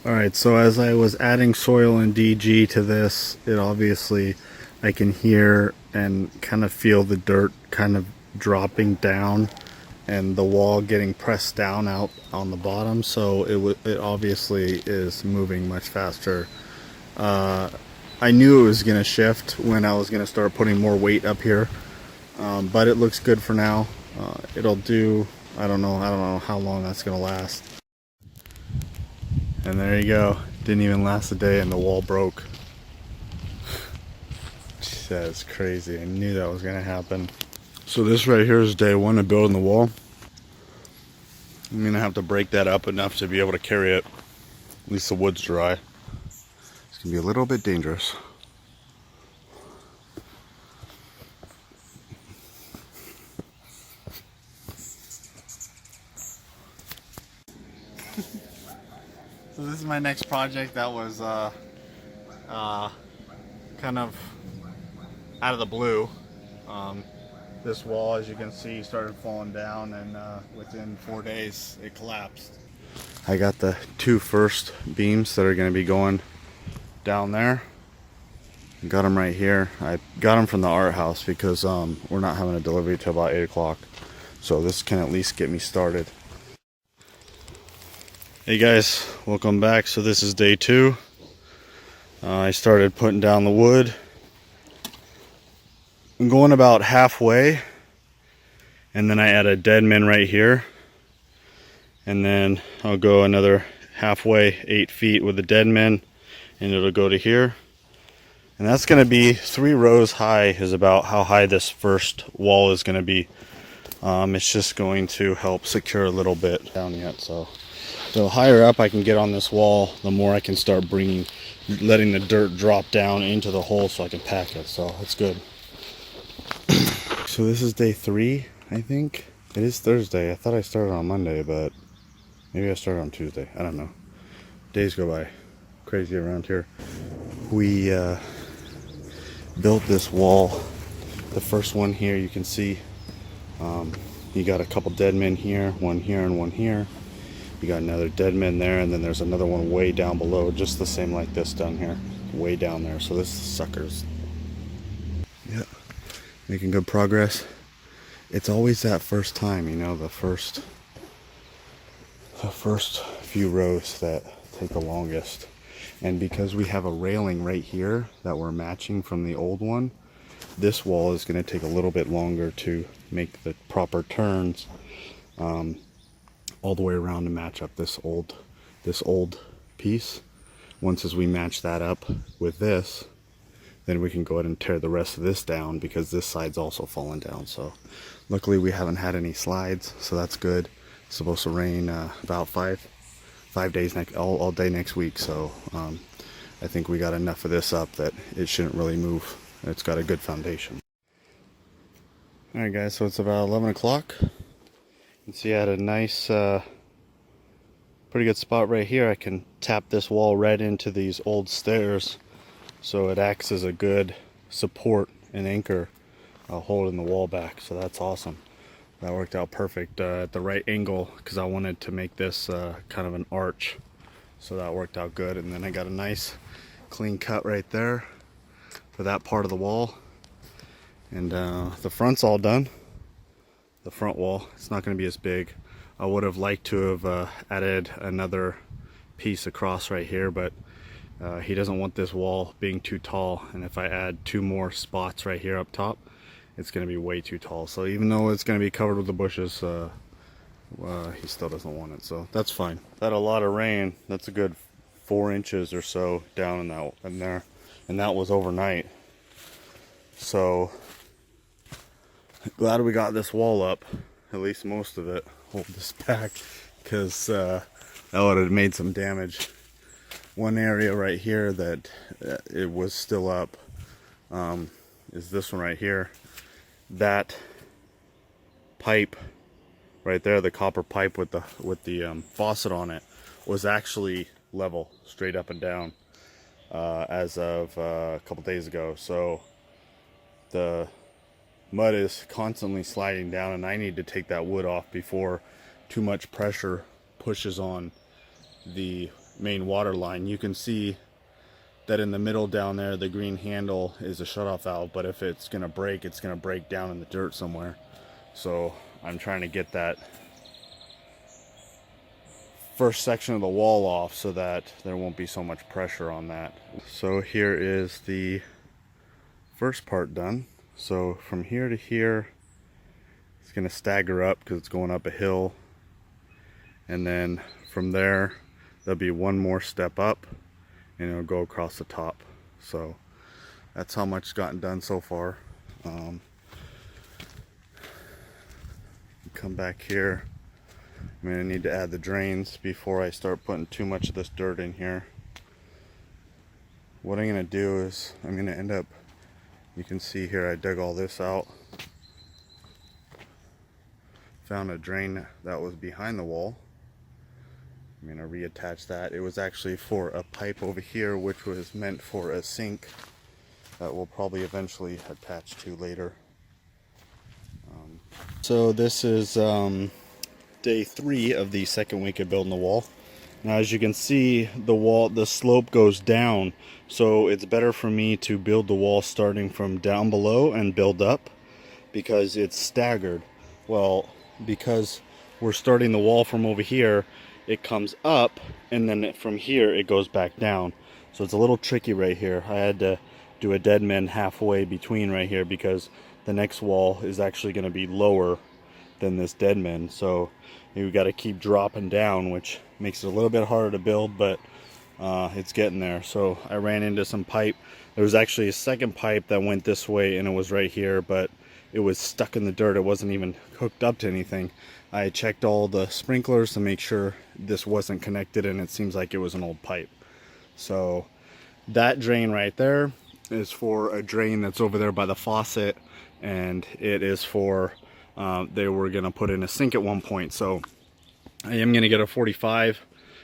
Alright, so as I was adding soil and DG to this, it obviously, I can hear and kind of feel the dirt kind of dropping down and the wall getting pressed down out on the bottom, so it obviously is moving much faster. I knew it was going to shift when I was going to start putting more weight up here, but it looks good for now. It'll do, I don't know how long that's going to last. And there you go. Didn't even last a day and the wall broke. That's crazy. I knew that was going to happen. So this right here is day one of building the wall. I'm going to have to break that up enough to be able to carry it. At least the wood's dry. It's going to be a little bit dangerous. So this is my next project that was kind of out of the blue. This wall, as you can see, started falling down, and within 4 days it collapsed. I got the two first beams that are going to be going down there. Got them right here. I got them from the art house because we're not having a delivery till about 8 o'clock. So this can at least get me started. Hey guys, welcome back. So this is day two. I started putting down the wood. I'm going about halfway, and then I add a dead man right here, and then I'll go another halfway, 8 feet with the dead man, and it'll go to here. And that's going to be 3 rows high is about how high this first wall is going to be. It's just going to help secure a little bit down yet. So the higher up I can get on this wall, the more I can start letting the dirt drop down into the hole so I can pack it. So it's good. So this is day 3, I think. It is Thursday. I thought I started on Monday, but maybe I started on Tuesday. I don't know. Days go by crazy around here. We built this wall. The first one here, you can see you got a couple dead men here, one here and one here. You got another dead man there, and then there's another one way down below, just the same like this down here, way down there. So this sucker's, yeah, making good progress. It's always that first time, you know, the first few rows that take the longest. And because we have a railing right here that we're matching from the old one, this wall is going to take a little bit longer to make the proper turns all the way around to match up this old piece. Once as we match that up with this, then we can go ahead and tear the rest of this down, because this side's also falling down. So luckily we haven't had any slides, so that's good. It's supposed to rain about five days all day next week. So I think we got enough of this up that it shouldn't really move. It's got a good foundation. Alright guys, so it's about 11 o'clock. You can see I had a nice pretty good spot right here. I can tap this wall right into these old stairs, so it acts as a good support and anchor holding the wall back. So that's awesome. That worked out perfect at the right angle, because I wanted to make this kind of an arch. So that worked out good. And then I got a nice clean cut right there for that part of the wall. And the front's all done. The front wall, it's not going to be as big. I would have liked to have added another piece across right here, but he doesn't want this wall being too tall, and if I add 2 more spots right here up top, it's going to be way too tall. So even though it's going to be covered with the bushes, he still doesn't want it, so that's fine. Had a lot of rain. That's a good 4 inches or so down in there, and that was overnight. So glad we got this wall up, at least most of it. Hold this back, because that would have made some damage. One area right here that it was still up is this one right here. That pipe right there, the copper pipe with the faucet on it, was actually level, straight up and down, as of a couple days ago. So the mud is constantly sliding down, and I need to take that wood off before too much pressure pushes on the main water line. You can see that in the middle down there, the green handle is a shutoff valve, but if it's gonna break, it's gonna break down in the dirt somewhere. So I'm trying to get that first section of the wall off so that there won't be so much pressure on that. So here is the first part done. So from here to here, it's gonna stagger up because it's going up a hill. And then from there, there'll be one more step up and it'll go across the top. So that's how much gotten done so far. Come back here. I'm gonna need to add the drains before I start putting too much of this dirt in here. What I'm gonna do is I'm gonna end up, you can see here I dug all this out. Found a drain that was behind the wall. I'm gonna reattach that. It was actually for a pipe over here, which was meant for a sink that we'll probably eventually attach to later. So this is day 3 of the second week of building the wall. Now as you can see, the slope goes down, so it's better for me to build the wall starting from down below and build up because it's staggered. Well, because we're starting the wall from over here, it comes up and then from here it goes back down. So it's a little tricky right here. I had to do a dead man halfway between right here because the next wall is actually going to be lower than this dead man. So we got to keep dropping down, which makes it a little bit harder to build, but it's getting there. So I ran into some pipe. There was actually a second pipe that went this way and it was right here, but it was stuck in the dirt. It wasn't even hooked up to anything. I checked all the sprinklers to make sure this wasn't connected, and it seems like it was an old pipe. So that drain right there is for a drain that's over there by the faucet, and it is for they were gonna put in a sink at one point. So I am gonna get a 45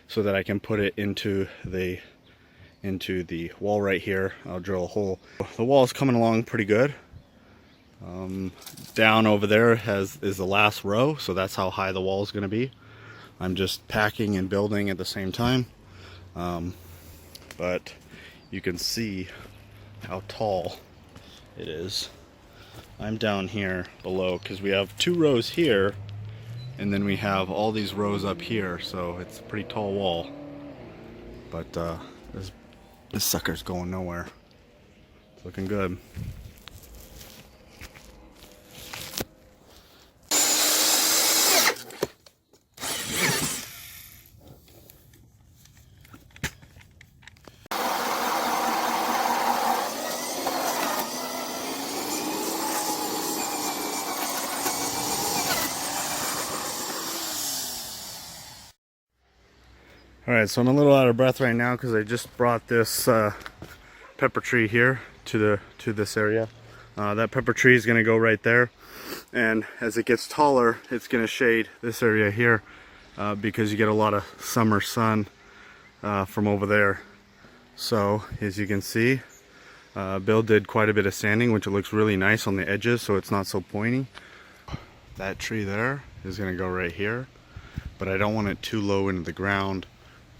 so that I can put it into the wall right here. I'll drill a hole. The wall is coming along pretty good. Down over there is the last row, so that's how high the wall is going to be. I'm just packing and building at the same time, but you can see how tall it is. I'm down here below because we have 2 rows here and then we have all these rows up here, so it's a pretty tall wall, but this sucker's going nowhere. It's looking good. Alright, so I'm a little out of breath right now because I just brought this pepper tree here to this area. That pepper tree is going to go right there, and as it gets taller it's going to shade this area here because you get a lot of summer sun from over there. So as you can see, Bill did quite a bit of sanding, which it looks really nice on the edges so it's not so pointy. That tree there is going to go right here, but I don't want it too low into the ground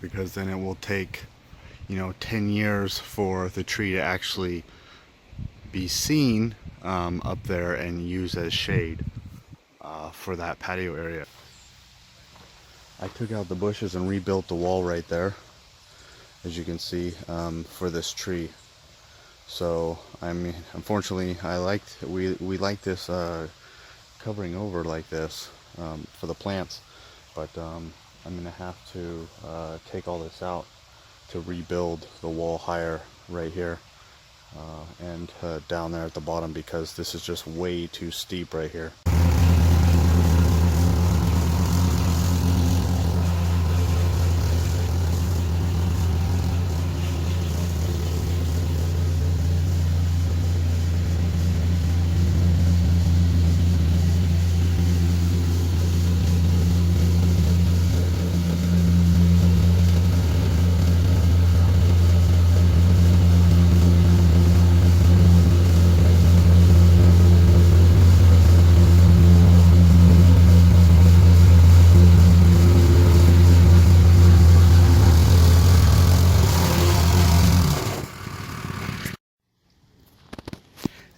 because then it will take, 10 years for the tree to actually be seen up there and used as shade for that patio area. I took out the bushes and rebuilt the wall right there, as you can see, for this tree. So I mean, unfortunately, we like this covering over like this for the plants, but I'm gonna have to take all this out to rebuild the wall higher right here and down there at the bottom because this is just way too steep right here.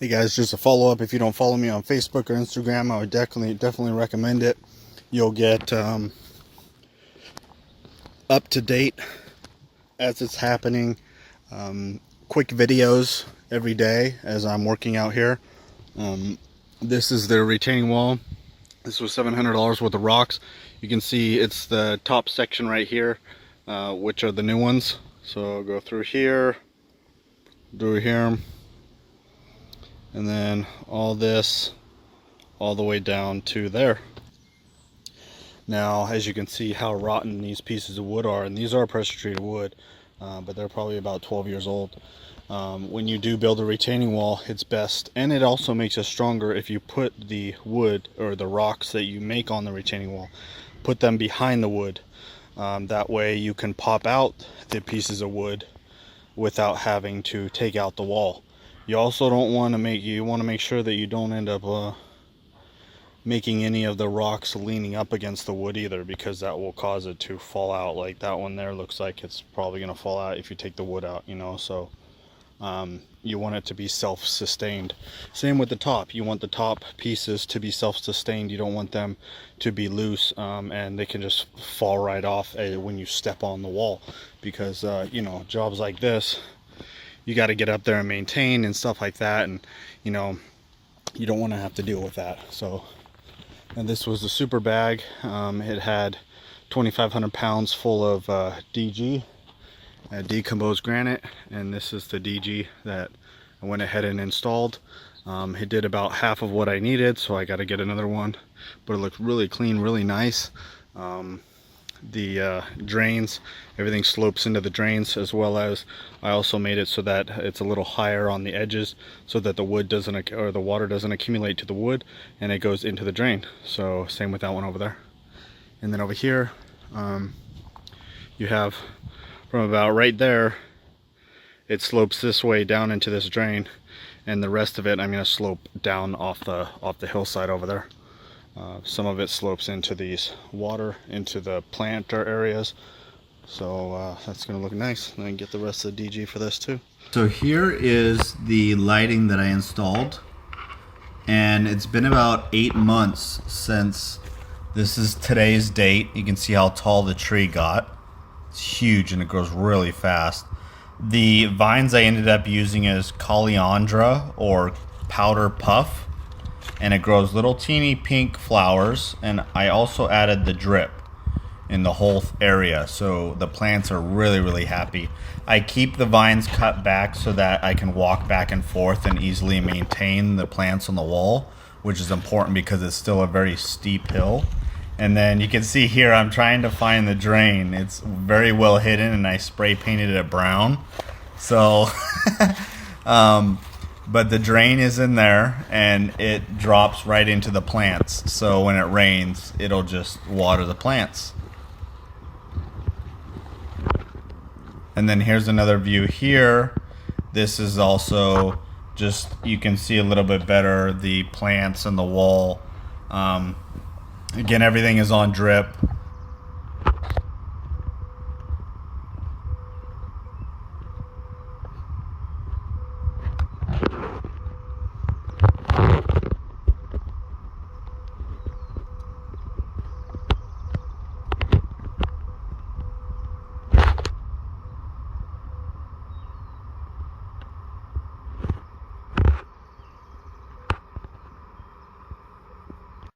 Hey guys, just a follow-up. If you don't follow me on Facebook or Instagram, I would definitely recommend it. You'll get up to date as it's happening, quick videos every day as I'm working out here. This is the retaining wall. This was $700 worth of rocks. You can see it's the top section right here, which are the new ones. So I'll go through here, and then all this all the way down to there. Now, as you can see how rotten these pieces of wood are, and these are pressure treated wood, but they're probably about 12 years old. When you do build a retaining wall, it's best, and it also makes it stronger if you put the wood or the rocks that you make on the retaining wall, put them behind the wood. That way you can pop out the pieces of wood without having to take out the wall. You also don't want to make sure that you don't end up making any of the rocks leaning up against the wood either, because that will cause it to fall out. Like that one there looks like it's probably going to fall out if you take the wood out, you know. So you want it to be self-sustained. Same with the top. You want the top pieces to be self-sustained. You don't want them to be loose and they can just fall right off when you step on the wall, because you know, jobs like this, you got to get up there and maintain and stuff like that, and you know, you don't want to have to deal with that. So, and this was the super bag. It had 2,500 pounds full of DG, decomposed granite, and this is the DG that I went ahead and installed. It did about half of what I needed, so I got to get another one, but it looked really clean, really nice. The drains, everything slopes into the drains, as well as I also made it so that it's a little higher on the edges so that the wood doesn't, or the water doesn't accumulate to the wood and it goes into the drain. So same with that one over there. And then over here you have from about right there, it slopes this way down into this drain, and the rest of it I'm going to slope down off the hillside over there. Some of it slopes into into the planter areas, so that's going to look nice. And I can get the rest of the DG for this too. So here is the lighting that I installed, and it's been about 8 months since this is today's date. You can see how tall the tree got. It's huge and it grows really fast. The vines I ended up using is Coleandra or powder puff, and it grows little teeny pink flowers, and I also added the drip in the whole area, so the plants are really happy. I keep the vines cut back so that I can walk back and forth and easily maintain the plants on the wall, which is important because it's still a very steep hill. And then you can see here I'm trying to find the drain. It's very well hidden, and I spray painted it brown, so but the drain is in there and it drops right into the plants, so when it rains it'll just water the plants. And then here's another view here. This is also just, you can see a little bit better the plants and the wall. Again, everything is on drip.